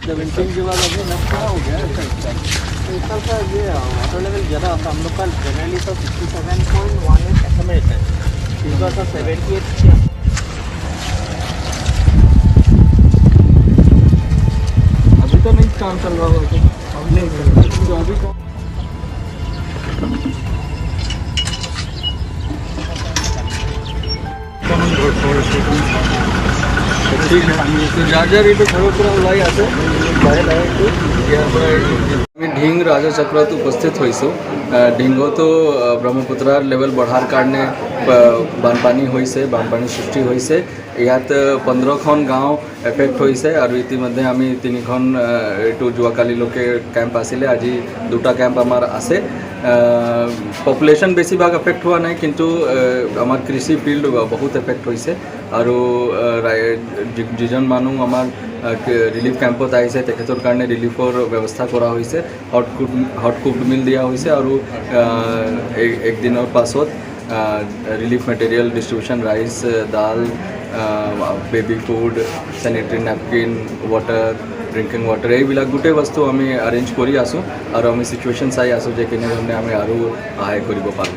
17 के बाद अभी नक्शा हो गया है तो इस साल का ये वाटर लेवल ज़्यादा आता हम लोग का जनरली तो 67.1 एस्टिमेट है इस बार तो 78 अभी तो नहीं काम चल रहा होगा तो अभी ठीक आहे तो ज्या ज्या रेट खरोखर लाई আছে बाहेर आहे আমি ঢিং ৰাজচক্ৰত উপস্থিত হৈছোঁ ঢিংগতো ব্ৰহ্মপুত্ৰৰ লেভেল বঢ়াৰ কাৰণে বানপানী হৈছে বানপানী সৃষ্টি হৈছে ইয়াত 15খন গাঁও এফেক্ট হৈছে আৰু ইতিমধ্যে আমি 3খন এইটো যোৱাকালিলৈকে কেম্প আছিলে আজি 2টা কেম্প আমাৰ আছে পপুলেশ্যন বেছিভাগ এফেক্ট হোৱা নাই কিন্তু আমাৰ কৃষি ফিল্ড বহুত এফেক্ট হৈছে আৰু যিজন মানুহ আমাৰ ৰিলিফ কেম্পত আহিছে তেখেতৰ কাৰণে ৰিলিফৰ ব্যৱস্থা কৰা হৈছে হট কুকড মিল দিয়া হৈছে আৰু একদিনৰ পাছত ৰিলিফ মেটেৰিয়েল ডিষ্ট্ৰিবিউশ্যন ৰাইচ দাল baby food sanitary napkin water drinking water এইবিলাক গোটেই বস্তু আমি এৰেঞ্জ কৰি আছোঁ আৰু আমি চিটুৱেশ্যন চাই আছোঁ যে কেনেধৰণে আমি আৰু সহায় কৰিব পাৰোঁ